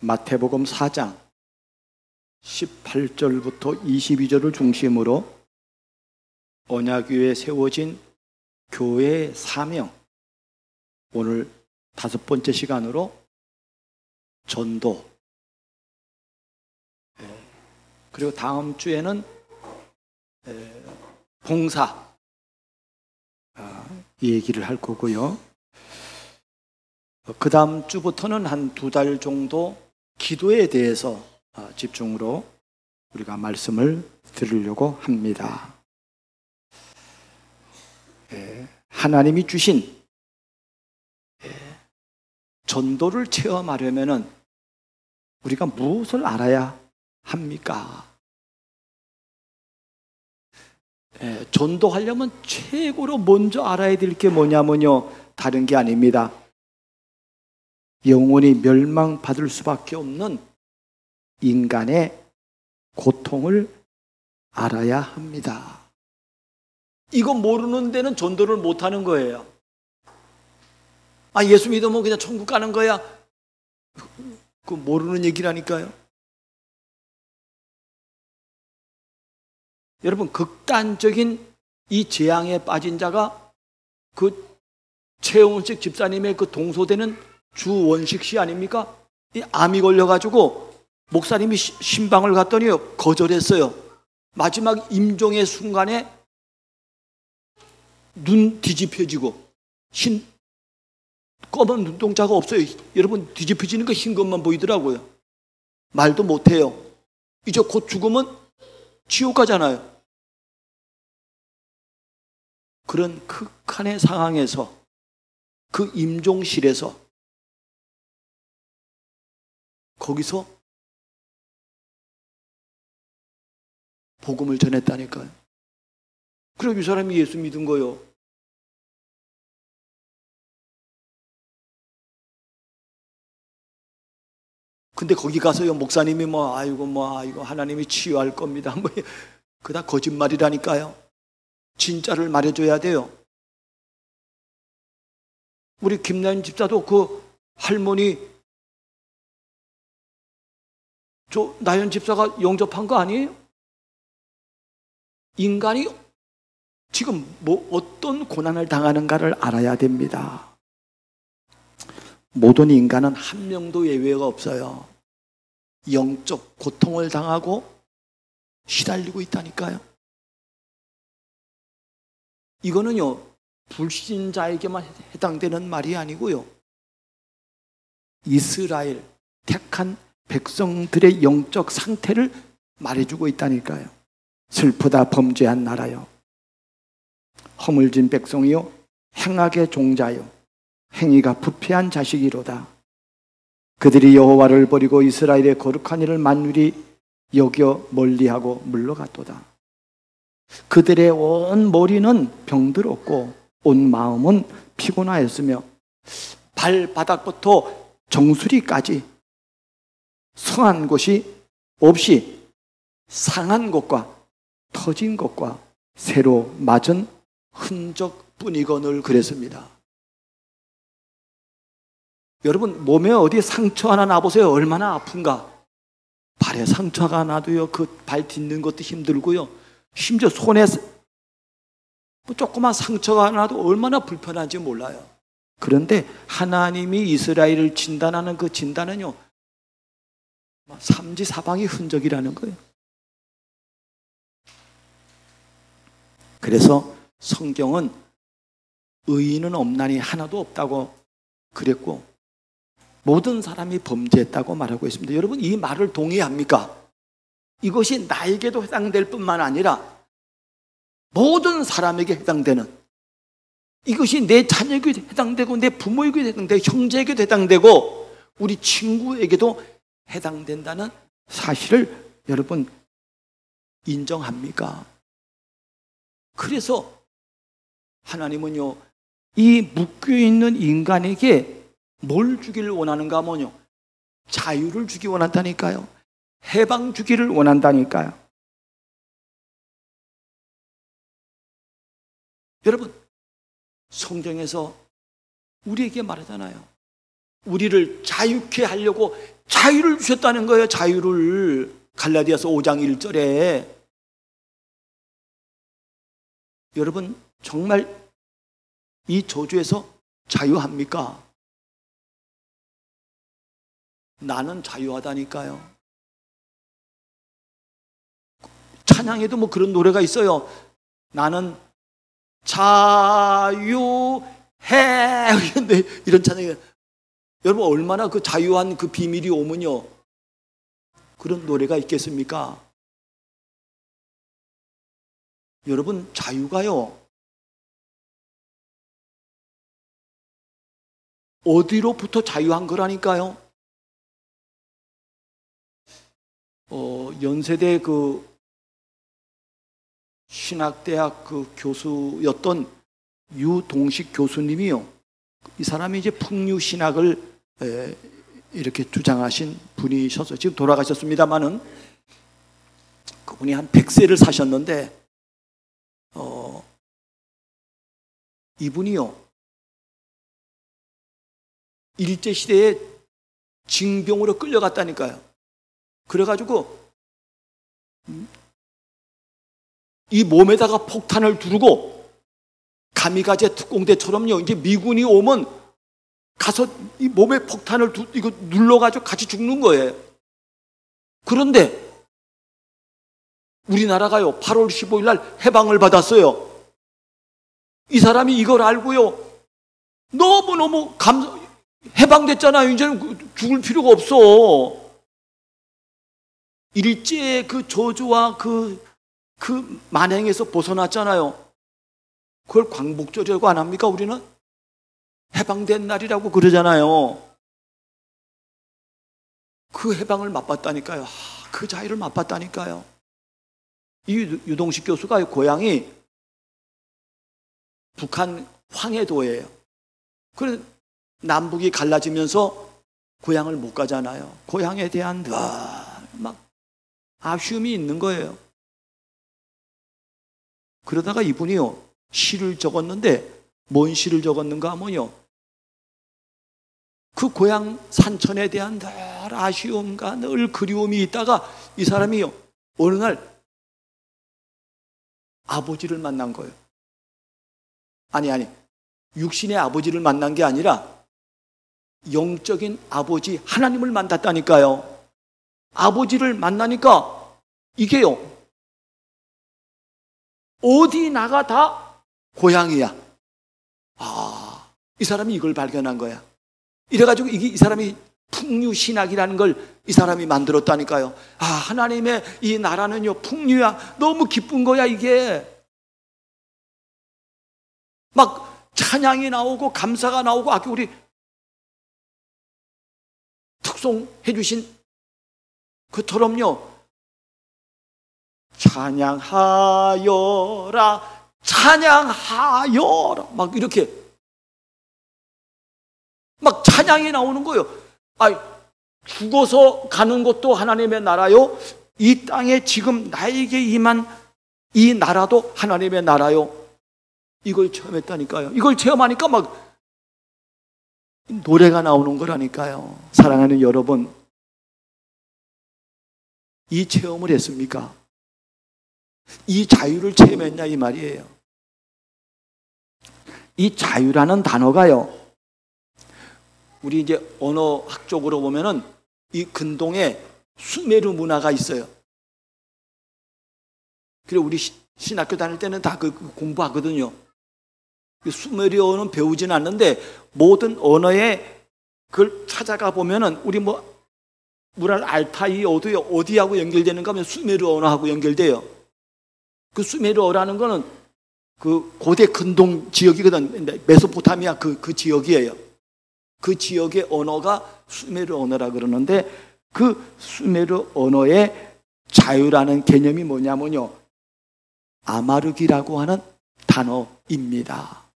마태복음 4장 18절부터 22절을 중심으로 언약위에 세워진 교회의 사명, 오늘 5번째 시간으로 전도, 그리고 다음 주에는 봉사 이 얘기를 할 거고요. 그 다음 주부터는 한 2달 정도 기도에 대해서 집중으로 우리가 말씀을 들으려고 합니다. 하나님이 주신 전도를 체험하려면 우리가 무엇을 알아야 합니까? 전도하려면 최고로 먼저 알아야 될 게 뭐냐면요, 다른 게 아닙니다. 영원히 멸망받을 수밖에 없는 인간의 고통을 알아야 합니다. 이거 모르는 데는 전도를 못하는 거예요. 예수 믿으면 그냥 천국 가는 거야. 그거 모르는 얘기라니까요. 여러분, 극단적인 이 재앙에 빠진 자가 그 최원식 집사님의 그 동소되는 주원식 씨 아닙니까? 이 암이 걸려가지고 목사님이 신방을 갔더니 거절했어요. 마지막 임종의 순간에 눈 뒤집혀지고 검은 눈동자가 없어요. 여러분, 뒤집혀지는 거 흰 것만 보이더라고요. 말도 못해요. 이제 곧 죽으면 지옥 가잖아요. 그런 극한의 상황에서, 그 임종실에서, 거기서 복음을 전했다니까요. 그리고 이 사람이 예수 믿은 거요. 근데 거기 가서요, 목사님이 아이고 하나님이 치유할 겁니다. 그다 거짓말이라니까요. 진짜를 말해줘야 돼요. 우리 김나연 집사도 그 할머니, 나연 집사가 영접한 거 아니에요? 인간이 지금 어떤 고난을 당하는가를 알아야 됩니다. 모든 인간은 한 명도 예외가 없어요. 영적 고통을 당하고 시달리고 있다니까요. 이거는요, 불신자에게만 해당되는 말이 아니고요, 이스라엘 택한 백성들의 영적 상태를 말해주고 있다니까요. 슬프다 범죄한 나라요, 허물진 백성이요, 행악의 종자요, 행위가 부패한 자식이로다. 그들이 여호와를 버리고 이스라엘의 거룩한 이를 만유리 여겨 멀리하고 물러갔도다. 그들의 온 머리는 병들었고 온 마음은 피곤하였으며 발바닥부터 정수리까지 성한 곳이 없이 상한 것과 터진 것과 새로 맞은 흔적뿐이거늘 그랬습니다. 여러분, 몸에 어디 상처 하나 나보세요. 얼마나 아픈가. 발에 상처가 나도요, 그 발 딛는 것도 힘들고요, 심지어 손에 조그만 상처가 나도 얼마나 불편한지 몰라요. 그런데 하나님이 이스라엘을 진단하는 그 진단은요, 삼지사방이 흔적이라는 거예요. 그래서 성경은 의인은 없나니 하나도 없다고 그랬고, 모든 사람이 범죄했다고 말하고 있습니다. 여러분, 이 말을 동의합니까? 이것이 나에게도 해당될 뿐만 아니라 모든 사람에게 해당되는, 이것이 내 자녀에게 해당되고 내 부모에게 해당되고 형제에게도 해당되고 우리 친구에게도 해당된다는 사실을 여러분 인정합니까? 그래서 하나님은요, 이 묶여있는 인간에게 뭘 주기를 원하는가 하면요, 자유를 주기 원한다니까요. 해방 주기를 원한다니까요. 여러분, 성경에서 우리에게 말하잖아요. 우리를 자유케 하려고 자유를 주셨다는 거예요. 자유를. 갈라디아서 5장 1절에. 여러분 정말 이 저주에서 자유합니까? 나는 자유하다니까요. 찬양에도 뭐 그런 노래가 있어요. 나는 자유해. 이런 찬양이. 여러분 얼마나 그 자유한 그 비밀이 오면요, 그런 노래가 있겠습니까? 여러분 자유가요, 어디로부터 자유한 거라니까요? 연세대 그 신학대학 그 교수였던 유동식 교수님이요, 이 사람이 이제 풍류신학을 이렇게 주장하신 분이셔서 지금 돌아가셨습니다마는, 그분이 한 100세를 사셨는데 이분이요 일제시대에 징병으로 끌려갔다니까요. 그래가지고 이 몸에다가 폭탄을 두르고 가미가제 특공대처럼요, 이제 미군이 오면 가서 이 몸에 폭탄을 이거 눌러가지고 같이 죽는 거예요. 그런데 우리나라가요 8월 15일 날 해방을 받았어요. 이 사람이 이걸 알고요 너무너무 해방됐잖아요. 이제는 죽을 필요가 없어. 일제의 그 저주와 그 만행에서 벗어났잖아요. 그걸 광복절이라고 안 합니까? 우리는 해방된 날이라고 그러잖아요. 그 해방을 맛봤다니까요. 그 자유를 맛봤다니까요. 이 유동식 교수가 고향이 북한 황해도예요. 그래서 남북이 갈라지면서 고향을 못 가잖아요. 고향에 대한 막 아쉬움이 있는 거예요. 그러다가 이분이요 시를 적었는데, 뭔 시를 적었는가 하면요, 그 고향 산천에 대한 늘 아쉬움과 늘 그리움이 있다가 이 사람이요 어느 날 아버지를 만난 거예요. 아니 육신의 아버지를 만난 게 아니라 영적인 아버지 하나님을 만났다니까요. 아버지를 만나니까 이게요 어디 나가 다 고향이야. 이 사람이 이걸 발견한 거야. 이래가지고 이 사람이 풍류신학이라는 걸 이 사람이 만들었다니까요. 하나님의 이 나라는요 풍류야. 너무 기쁜 거야. 이게 막 찬양이 나오고 감사가 나오고, 아까 우리 특송해 주신 그처럼요 찬양하여라 찬양하여라 막 이렇게 막 찬양이 나오는 거예요. 죽어서 가는 것도 하나님의 나라요, 이 땅에 지금 나에게 임한 이 나라도 하나님의 나라요. 이걸 체험했다니까요. 이걸 체험하니까 막 노래가 나오는 거라니까요. 사랑하는 여러분, 이 체험을 했습니까? 이 자유를 체험했냐 이 말이에요. 이 자유라는 단어가요, 우리 이제 언어학적으로 보면은 이 근동에 수메르 문화가 있어요. 그래 우리 신학교 다닐 때는 다 그 공부하거든요. 수메르어는 배우진 않는데 모든 언어에 그걸 찾아가 보면은 우리 무랄 알타이 어디하고 연결되는가 하면 수메르 언어하고 연결돼요. 그 수메르어라는 거는 그 고대 근동 지역이거든. 메소포타미아 그 지역이에요. 그 지역의 언어가 수메르 언어라 그러는데, 그 수메르 언어의 자유라는 개념이 뭐냐면요 아마르기라고 하는 단어입니다.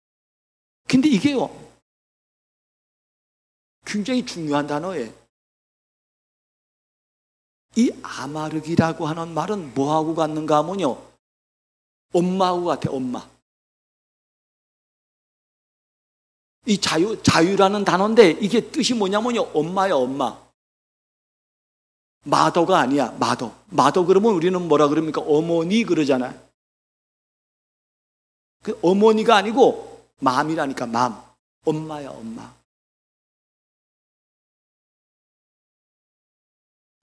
근데 이게요 굉장히 중요한 단어예요. 이 아마르기라고 하는 말은 뭐하고 같는가 하면요 엄마하고 같아. 엄마. 이 자유라는 단어인데 이게 뜻이 뭐냐면요, 엄마야, 엄마. 마더가 아니야, 마더. 마더 그러면 우리는 뭐라 그럽니까? 어머니 그러잖아요. 그 어머니가 아니고 맘이라니까, 맘. 엄마야, 엄마.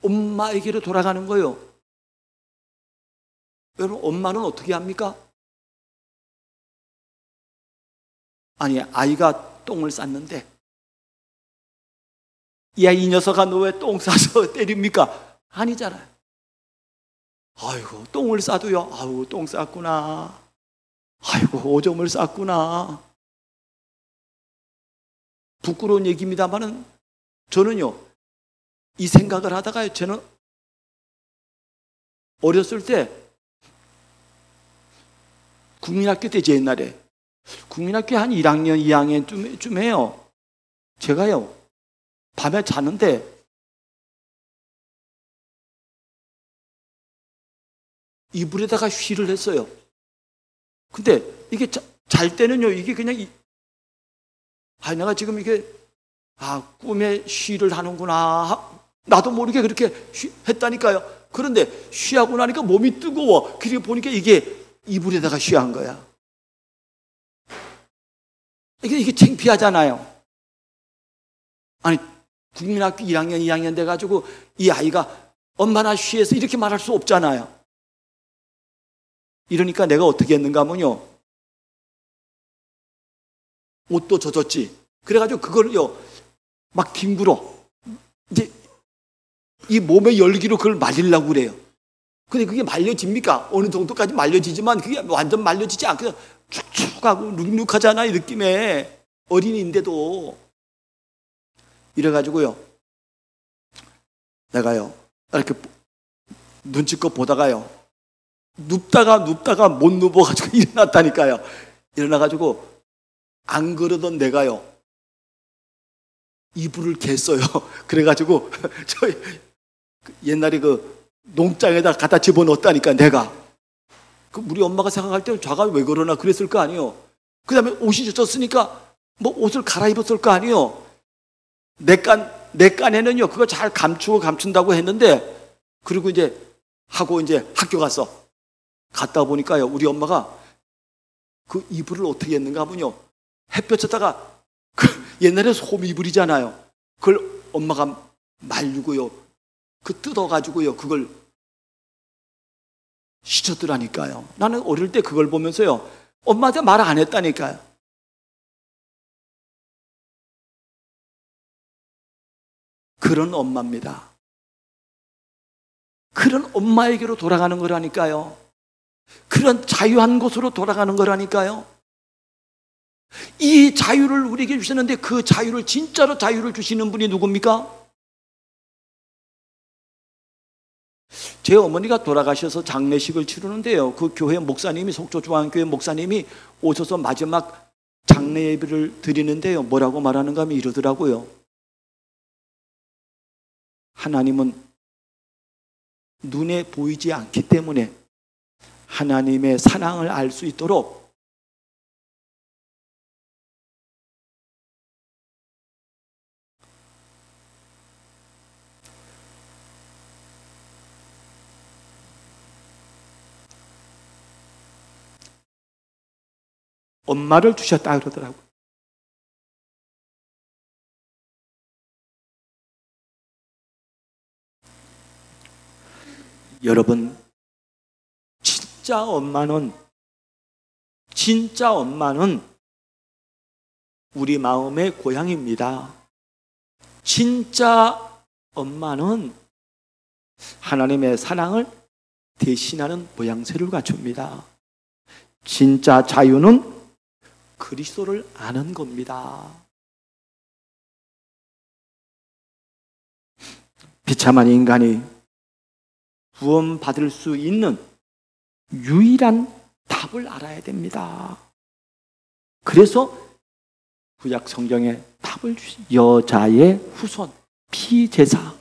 엄마에게로 돌아가는 거예요. 여러분, 엄마는 어떻게 합니까? 아니, 아이가 똥을 쌌는데, 야, 이 녀석아, 너 왜 똥 싸서 때립니까? 아니잖아요. 아이고, 똥을 싸도요. 아이고, 똥 쌌구나. 아이고, 오줌을 쌌구나. 부끄러운 얘기입니다만은 저는요, 이 생각을 하다가요, 저는 어렸을 때 국민학교 때, 제 옛날에 국민학교 한 1학년, 2학년쯤 해요. 제가요, 밤에 자는데 이불에다가 쉬를 했어요. 근데 이게 잘 때는요, 이게 그냥 내가 지금 이게 꿈에 쉬를 하는구나. 나도 모르게 그렇게 했다니까요. 그런데 쉬하고 나니까 몸이 뜨거워. 그리고 보니까 이게 이불에다가 쉬한 거야. 이게 창피하잖아요. 아니, 국민학교 1학년, 2학년 돼가지고 이 아이가 엄마나 쉬해서 이렇게 말할 수 없잖아요. 이러니까 내가 어떻게 했는가 하면요, 옷도 젖었지. 그래가지고 그걸요, 막 뒹굴어. 이제 이 몸의 열기로 그걸 말리려고 그래요. 근데 그게 말려집니까? 어느 정도까지 말려지지만 그게 완전 말려지지 않고 축축하고 눅눅하잖아, 이 느낌에. 어린이인데도. 이래가지고요, 내가요, 이렇게 눈치껏 보다가요, 눕다가 못 눕어가지고 일어났다니까요. 일어나가지고 안 그러던 내가요, 이불을 갰어요. 그래가지고 저 옛날에 그 농장에다 갖다 집어넣었다니까, 내가. 그 우리 엄마가 생각할 때 자가 왜 그러나 그랬을 거 아니에요. 그 다음에 옷이 젖었으니까 뭐 옷을 갈아입었을 거 아니에요. 내 깐에는요, 그거 잘 감춘다고 했는데, 그리고 이제 하고 이제 학교 갔다 보니까요, 우리 엄마가 그 이불을 어떻게 했는가 하면요, 햇볕에다가 옛날에 솜 이불이잖아요. 그걸 엄마가 말리고요, 뜯어가지고요, 그걸 씻었더라니까요. 나는 어릴 때 그걸 보면서요, 엄마한테 말 안 했다니까요. 그런 엄마입니다. 그런 엄마에게로 돌아가는 거라니까요. 그런 자유한 곳으로 돌아가는 거라니까요. 이 자유를 우리에게 주시는데, 그 자유를, 진짜로 자유를 주시는 분이 누굽니까? 제 어머니가 돌아가셔서 장례식을 치르는데요, 그 교회 목사님이, 속초중앙교회 목사님이 오셔서 마지막 장례 예배를 드리는데요, 뭐라고 말하는가 하면 이러더라고요. 하나님은 눈에 보이지 않기 때문에 하나님의 사랑을 알 수 있도록 엄마를 주셨다 그러더라고요. 여러분, 진짜 엄마는 우리 마음의 고향입니다. 진짜 엄마는 하나님의 사랑을 대신하는 모양새를 갖춥니다. 진짜 자유는 그리스도를 아는 겁니다. 비참한 인간이 구원받을 수 있는 유일한 답을 알아야 됩니다. 그래서 구약 성경에 답을 주신 여자의 후손, 피제사.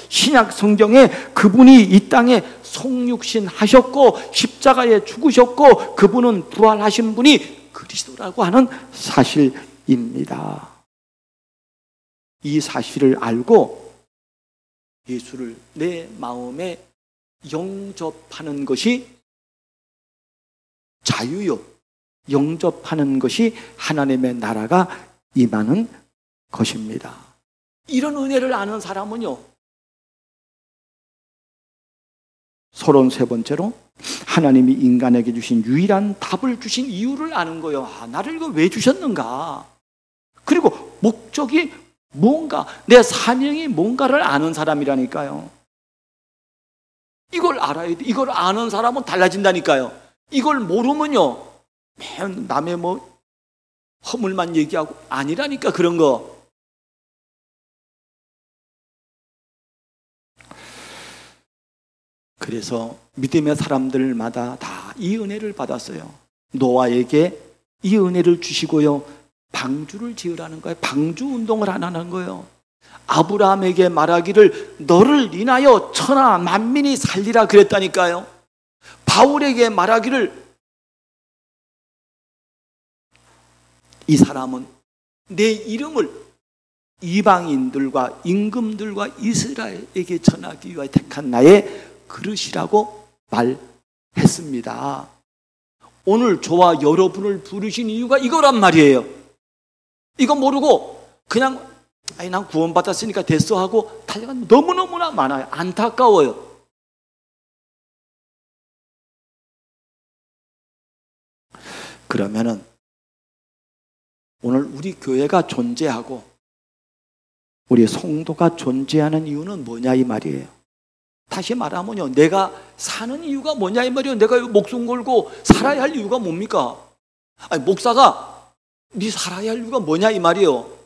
신약 성경에 그분이 이 땅에 성육신 하셨고 십자가에 죽으셨고 그분은 부활하신 분이 그리스도라고 하는 사실, 것입니다. 이 사실을 알고 예수를 내 마음에 영접하는 것이 자유요, 영접하는 것이 하나님의 나라가 임하는 것입니다. 이런 은혜를 아는 사람은요, 33번째로 하나님이 인간에게 주신 유일한 답을 주신 이유를 아는 거예요. 나를 이거 왜 주셨는가? 그리고 목적이 뭔가, 내 사명이 뭔가를 아는 사람이라니까요. 이걸 알아야 돼. 이걸 아는 사람은 달라진다니까요. 이걸 모르면요, 매일 남의 허물만 얘기하고 아니라니까. 그런 거. 그래서 믿음의 사람들마다 다 이 은혜를 받았어요. 노아에게 이 은혜를 주시고요, 방주를 지으라는 거예요. 방주 운동을 하라는 거예요. 아브라함에게 말하기를 너를 인하여 천하 만민이 살리라 그랬다니까요. 바울에게 말하기를 이 사람은 내 이름을 이방인들과 임금들과 이스라엘에게 전하기 위하여 택한 나의 그릇이라고 말했습니다. 오늘 저와 여러분을 부르신 이유가 이거란 말이에요. 이거 모르고 그냥 난 구원받았으니까 됐어 하고 달려가는 너무너무나 많아요. 안타까워요. 그러면은 오늘 우리 교회가 존재하고 우리 성도가 존재하는 이유는 뭐냐 이 말이에요. 다시 말하면요, 내가 사는 이유가 뭐냐 이 말이에요. 내가 목숨 걸고 살아야 할 이유가 뭡니까? 아니, 목사가 네 살아야 할 이유가 뭐냐 이 말이에요.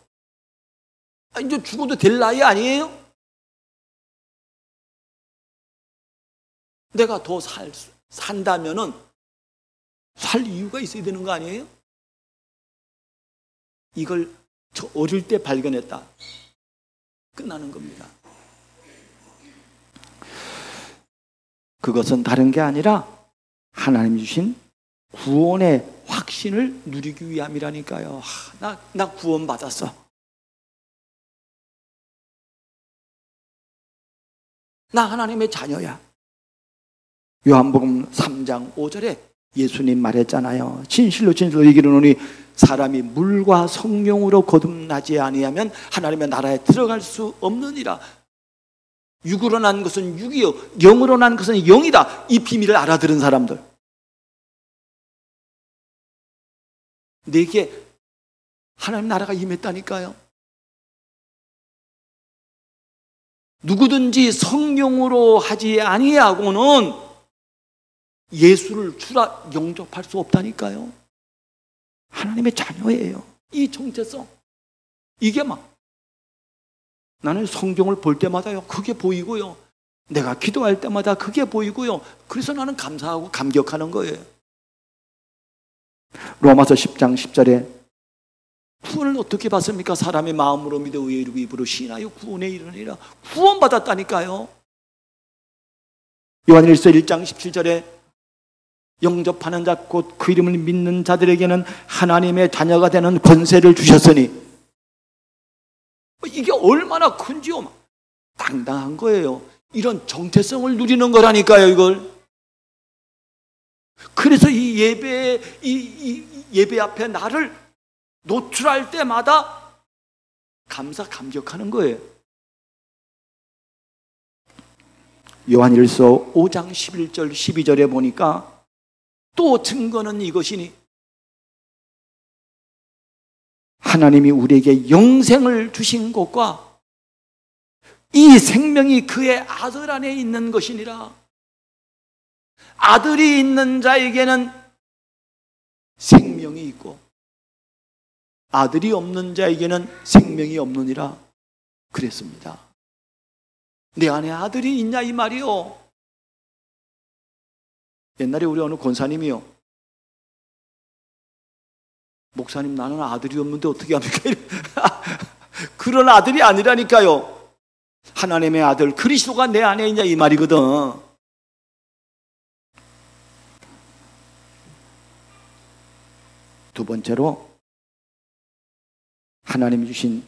이제 죽어도 될 나이 아니에요? 내가 더 산다면은 살 이유가 있어야 되는 거 아니에요? 이걸 저 어릴 때 발견했다. 끝나는 겁니다. 그것은 다른 게 아니라 하나님이 주신 구원의 확신을 누리기 위함이라니까요. 나 구원 받았어. 나 하나님의 자녀야. 요한복음 3장 5절에 예수님 말했잖아요. 진실로 진실로 이르노니 사람이 물과 성령으로 거듭나지 아니하면 하나님의 나라에 들어갈 수 없느니라. 육으로 난 것은 육이요, 영으로 난 것은 영이다. 이 비밀을 알아들은 사람들, 내게 하나님 나라가 임했다니까요. 누구든지 성령으로 하지 아니하고는 예수를 주라 영접할 수 없다니까요. 하나님의 자녀예요. 이 정체성, 이게 나는 성경을 볼 때마다요, 그게 보이고요, 내가 기도할 때마다 그게 보이고요, 그래서 나는 감사하고 감격하는 거예요. 로마서 10장 10절에 구원을 어떻게 받습니까? 사람의 마음으로 믿어 의에 이르고 입으로 시인하여 구원에 이르느니라. 구원받았다니까요. 요한일서 1장 17절에 영접하는 자 곧 그 이름을 믿는 자들에게는 하나님의 자녀가 되는 권세를 주셨으니, 이게 얼마나 큰지요. 당당한 거예요. 이런 정체성을 누리는 거라니까요, 이걸. 그래서 이 예배 앞에 나를 노출할 때마다 감격하는 거예요. 요한일서 5장 11절 12절에 보니까 또 증거는 이것이니 하나님이 우리에게 영생을 주신 것과 이 생명이 그의 아들 안에 있는 것이니라. 아들이 있는 자에게는 생명이 있고 아들이 없는 자에게는 생명이 없느니라 그랬습니다. 내 안에 아들이 있냐 이 말이요. 옛날에 우리 어느 권사님이요, 목사님 나는 아들이 없는데 어떻게 합니까? 그런 아들이 아니라니까요. 하나님의 아들 그리스도가 내 안에 있냐 이 말이거든. 두 번째로 하나님이 주신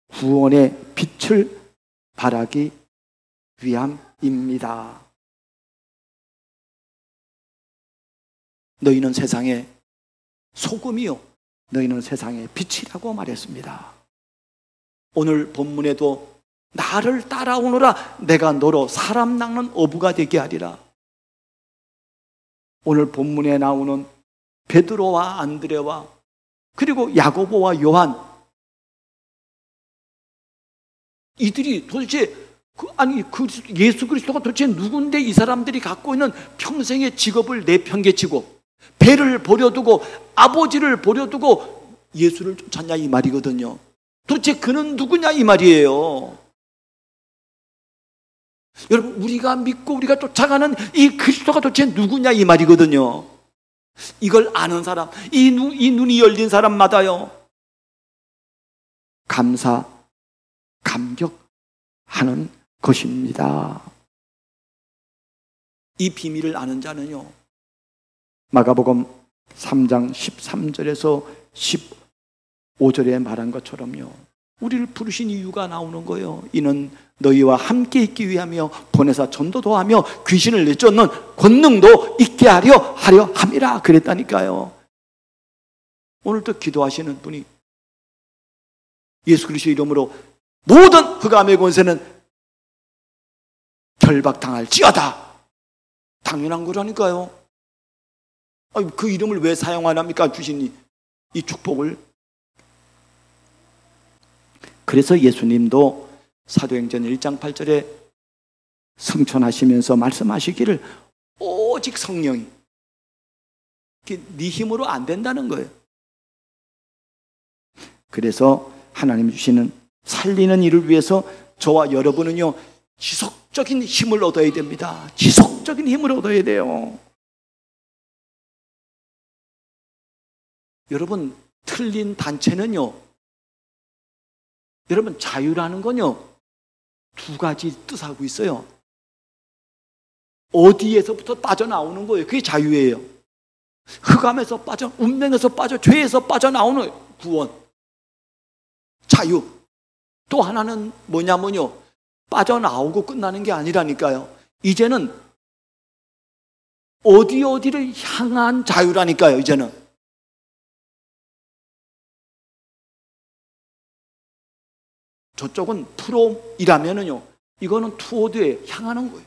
구원의 빛을 발하기 위함입니다. 너희는 세상의 소금이요 너희는 세상의 빛이라고 말했습니다. 오늘 본문에도 나를 따라오너라 내가 너로 사람 낚는 어부가 되게 하리라. 오늘 본문에 나오는 베드로와 안드레와 그리고 야고보와 요한, 이들이 도대체 예수 그리스도가 도대체 누군데 이 사람들이 갖고 있는 평생의 직업을 내팽개치고 배를 버려두고 아버지를 버려두고 예수를 쫓았냐 이 말이거든요. 도대체 그는 누구냐 이 말이에요. 여러분, 우리가 믿고 우리가 쫓아가는 이 그리스도가 도대체 누구냐 이 말이거든요. 이걸 아는 사람, 이 눈이 열린 사람마다요 감사, 감격하는 것입니다. 이 비밀을 아는 자는요 마가복음 3장 13절에서 15절에 말한 것처럼요 우리를 부르신 이유가 나오는 거예요. 이는 너희와 함께 있기 위하며 보내사 전도도 하며 귀신을 내쫓는 권능도 있게 하려 함이라 그랬다니까요. 오늘도 기도하시는 분이 예수 그리스도 이름으로 모든 흑암의 권세는 결박당할지어다. 당연한 거라니까요. 그 이름을 왜 사용 안 합니까? 주신 이 축복을. 그래서 예수님도 사도행전 1장 8절에 승천하시면서 말씀하시기를 오직 성령이, 네 힘으로 안 된다는 거예요. 그래서 하나님 주시는 살리는 일을 위해서 저와 여러분은요 지속적인 힘을 얻어야 됩니다. 지속적인 힘을 얻어야 돼요. 여러분, 틀린 단체는요, 여러분 자유라는 건요 두 가지 뜻하고 있어요. 어디에서부터 빠져나오는 거예요. 그게 자유예요. 흑암에서 빠져, 운명에서 빠져, 죄에서 빠져나오는 구원, 자유. 또 하나는 뭐냐면요 빠져나오고 끝나는 게 아니라니까요. 이제는 어디를 향한 자유라니까요. 이제는 저쪽은 프롬이라면은요 이거는 투어드에 향하는 거예요.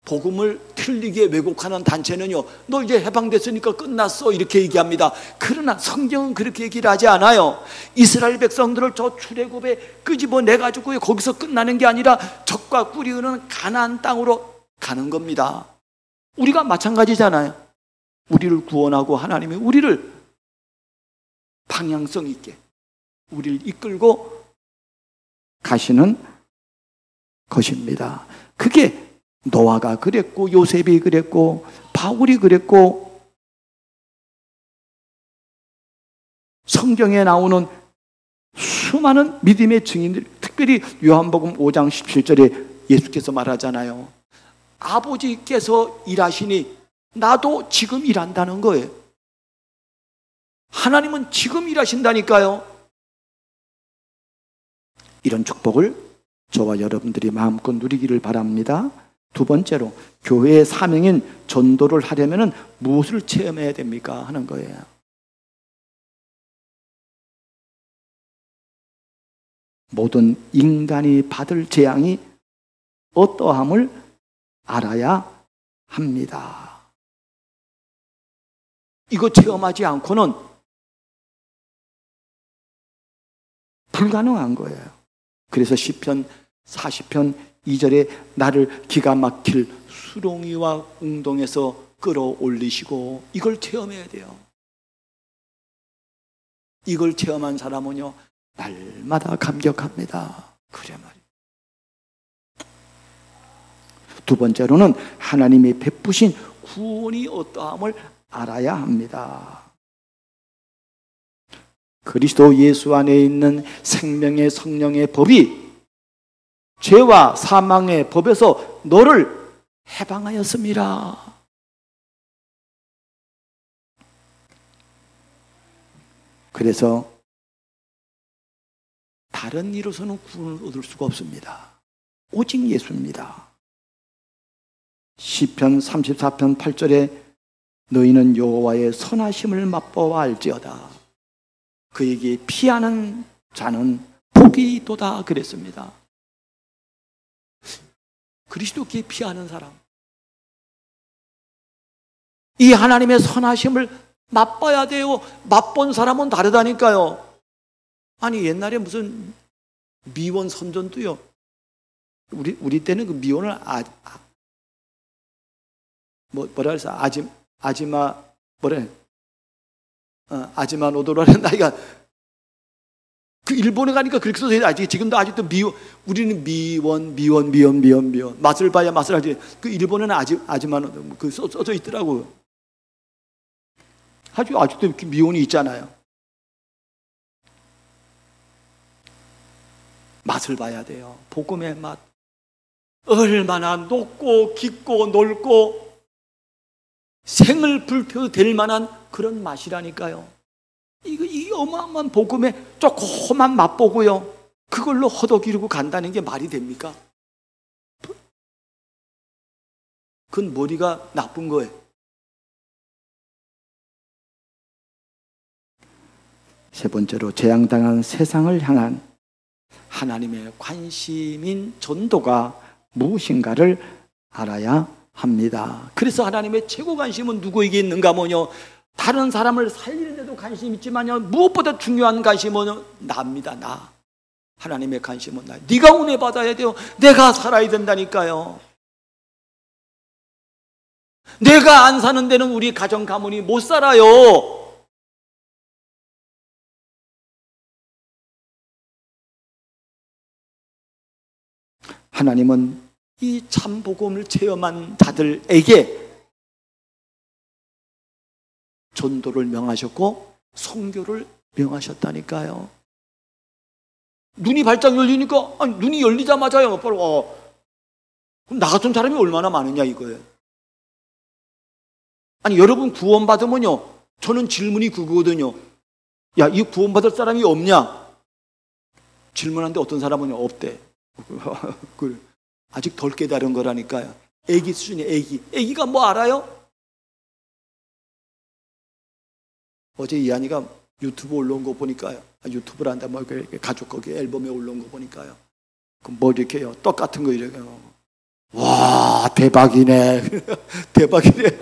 복음을 틀리게 왜곡하는 단체는요 너 이제 해방됐으니까 끝났어 이렇게 얘기합니다. 그러나 성경은 그렇게 얘기를 하지 않아요. 이스라엘 백성들을 저 출애굽에 끄집어내가지고 거기서 끝나는 게 아니라 적과 꿀이 흐르는 가나안 땅으로 가는 겁니다. 우리가 마찬가지잖아요. 우리를 구원하고 하나님이 우리를 방향성 있게 우리를 이끌고 가시는 것입니다. 그게 노아가 그랬고 요셉이 그랬고 바울이 그랬고 성경에 나오는 수많은 믿음의 증인들, 특별히 요한복음 5장 17절에 예수께서 말하잖아요. 아버지께서 일하시니 나도 지금 일한다는 거예요. 하나님은 지금 일하신다니까요. 이런 축복을 저와 여러분들이 마음껏 누리기를 바랍니다. 두 번째로, 교회의 사명인 전도를 하려면 무엇을 체험해야 됩니까? 하는 거예요. 모든 인간이 받을 재앙이 어떠함을 알아야 합니다. 이거 체험하지 않고는 불가능한 거예요. 그래서 시편 40편 2절에 나를 기가 막힐 수렁이와 웅동에서 끌어올리시고, 이걸 체험해야 돼요. 이걸 체험한 사람은요 날마다 감격합니다. 그래 말이에요. 두 번째로는 하나님이 베푸신 구원이 어떠함을 알아야 합니다. 그리스도 예수 안에 있는 생명의 성령의 법이 죄와 사망의 법에서 너를 해방하였습니다. 그래서 다른 이로서는 구원을 얻을 수가 없습니다. 오직 예수입니다. 시편 34편 8절에 너희는 여호와의 선하심을 맛보아 알지어다. 그에게 피하는 자는 복이 있도다 그랬습니다. 그리스도께 피하는 사람, 이 하나님의 선하심을 맛봐야 돼요. 맛본 사람은 다르다니까요. 아니 옛날에 무슨 미원 선전도요. 우리 때는 그 미원을 뭐라 그래서 아지마 뭐래 아지마 노도라는 나이가 그 일본에 가니까 그렇게 써져 있어요. 지금도 아직도 우리는 미원 맛을 봐야 맛을 알지. 그 일본에는 아지마 그 써져 있더라고요. 아직도 이렇게 미원이 있잖아요. 맛을 봐야 돼요. 복음의 맛. 얼마나 높고 깊고 넓고 생을 불표될 만한 그런 맛이라니까요. 이 어마어마한 복음에 조그만 맛보고요, 그걸로 허덕이르고 간다는 게 말이 됩니까? 그건 머리가 나쁜 거예요. 세 번째로 재앙당한 세상을 향한 하나님의 관심인 전도가 무엇인가를 알아야 합니다. 그래서 하나님의 최고 관심은 누구에게 있는가 뭐냐, 다른 사람을 살리는 데도 관심 있지만요, 무엇보다 중요한 관심은 나입니다. 나. 하나님의 관심은 나. 네가 은혜 받아야 돼요. 내가 살아야 된다니까요. 내가 안 사는 데는 우리 가정 가문이 못 살아요. 하나님은 이 참 복음을 체험한 자들에게 전도를 명하셨고 선교를 명하셨다니까요. 눈이 발짝 열리니까, 아니, 눈이 열리자마자요, 바로 그럼 나 같은 사람이 얼마나 많으냐 이거예요. 아니 여러분 구원받으면요, 저는 질문이 그거거든요. 야, 이 구원받을 사람이 없냐? 질문하는데 어떤 사람은 없대. 아직 덜 깨달은 거라니까요. 애기 수준의 애기가 뭐 알아요? 어제 이한이가 유튜브 올라온 거 보니까요, 유튜브를 한다, 뭐 가족 거기 앨범에 올라온 거 보니까요, 뭐 이렇게요, 떡 같은 거 이래요. 와, 대박이네. 대박이네.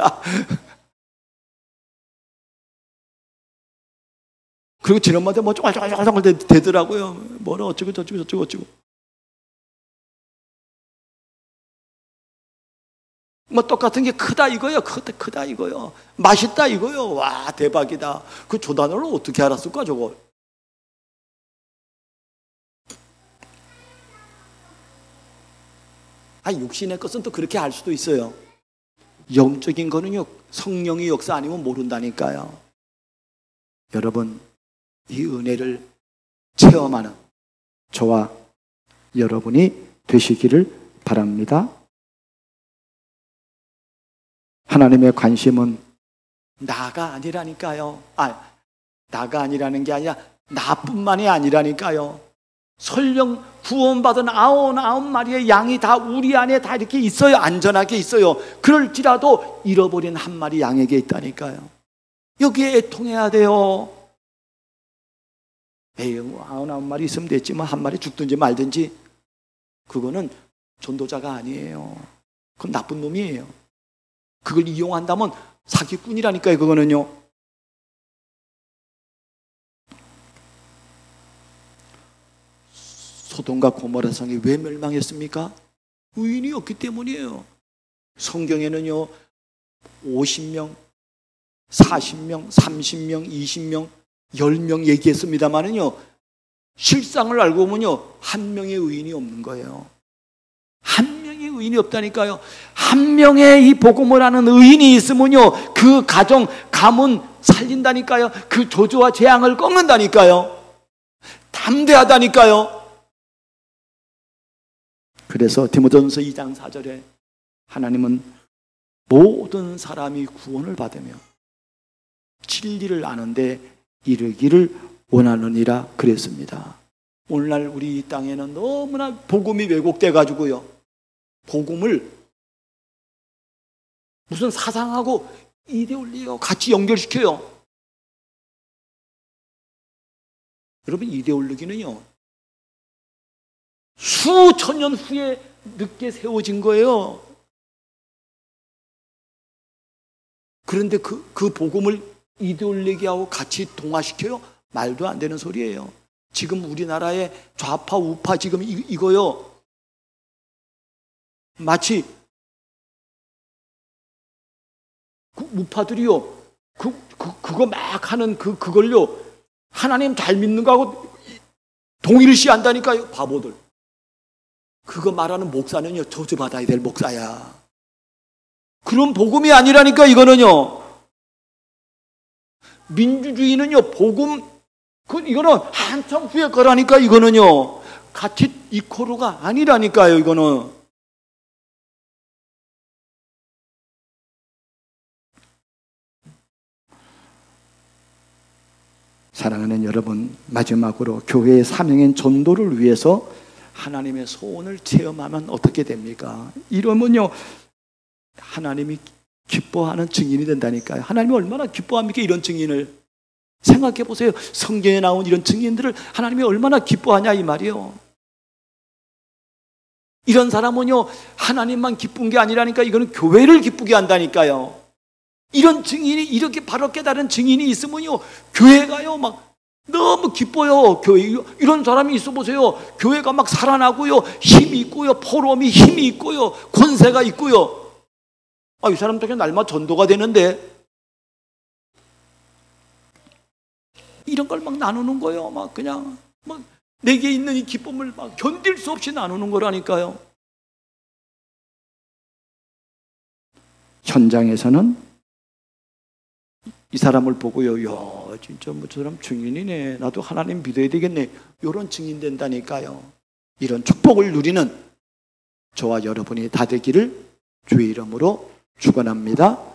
그리고 지난번에 뭐 쫑알쫑알쫑알 되더라고요. 뭐라 어쩌고 저쩌고. 뭐 똑같은 게 크다 이거요. 크다 이거요. 맛있다 이거요. 와, 대박이다. 그 조단어를 어떻게 알았을까 저거. 육신의 것은 또 그렇게 알 수도 있어요. 영적인 거는요, 성령의 역사 아니면 모른다니까요. 여러분, 이 은혜를 체험하는 저와 여러분이 되시기를 바랍니다. 하나님의 관심은 나가 아니라니까요. 나가 아니라는 게 아니라 나뿐만이 아니라니까요. 설령 구원받은 99마리의 양이 다 우리 안에 다 이렇게 있어요. 안전하게 있어요. 그럴지라도 잃어버린 한 마리 양에게 있다니까요. 여기에 애통해야 돼요. 99마리 있으면 됐지, 뭐 한 마리 죽든지 말든지. 그거는 전도자가 아니에요. 그건 나쁜 놈이에요. 그걸 이용한다면 사기꾼이라니까요. 그거는요. 소돔과 고모라 성이 왜 멸망했습니까? 의인이 없기 때문이에요. 성경에는요, 50명, 40명, 30명, 20명, 10명 얘기했습니다만은요, 실상을 알고 보면요, 한 명의 의인이 없는 거예요. 한 명의 의인이 없다니까요. 한 명의 이 복음을 하는 의인이 있으면요, 그 가정, 가문 살린다니까요. 그 저주와 재앙을 꺾는다니까요. 담대하다니까요. 그래서 디모데전서 2장 4절에 하나님은 모든 사람이 구원을 받으며 진리를 아는데 이르기를 원하느니라 그랬습니다. 오늘날 우리 이 땅에는 너무나 복음이 왜곡돼 가지고요, 복음을 무슨 사상하고 이데올리하고 같이 연결시켜요. 여러분, 이데올로기는요 수천 년 후에 늦게 세워진 거예요. 그런데 그 복음을 이데올로기하고 같이 동화시켜요? 말도 안 되는 소리예요. 지금 우리나라의 좌파 우파 지금 이거요, 마치 그 우파들이요 그거 막 하는 그걸요 하나님 잘 믿는 거하고 동일시한다니까요. 바보들. 그거 말하는 목사는요 저주받아야 될 목사야. 그런 복음이 아니라니까. 이거는요, 민주주의는요 복음, 이거는 한참 후에 거라니까. 이거는요 같이 이코르가 아니라니까요. 이거는 사랑하는 여러분, 마지막으로 교회의 사명인 전도를 위해서 하나님의 소원을 체험하면 어떻게 됩니까? 이러면요 하나님이 기뻐하는 증인이 된다니까요. 하나님이 얼마나 기뻐합니까? 이런 증인을 생각해 보세요. 성경에 나온 이런 증인들을 하나님이 얼마나 기뻐하냐 이 말이에요. 이런 사람은요 하나님만 기쁜 게 아니라니까, 이거는 교회를 기쁘게 한다니까요. 이런 증인이, 이렇게 바로 깨달은 증인이 있으면요 교회가요 막 너무 기뻐요. 교회 이런 사람이 있어 보세요. 교회가 막 살아나고요, 힘이 있고요, 포럼이 힘이 있고요, 권세가 있고요. 이 사람 덕에 날마다 전도가 되는데, 이런 걸 막 나누는 거예요. 막 그냥 막 내게 있는 이 기쁨을 막 견딜 수 없이 나누는 거라니까요. 현장에서는 이 사람을 보고요, 야 진짜 뭐 저 사람 증인이네, 나도 하나님 믿어야 되겠네, 이런 증인 된다니까요. 이런 축복을 누리는 저와 여러분이 다 되기를 주의 이름으로 축원합니다.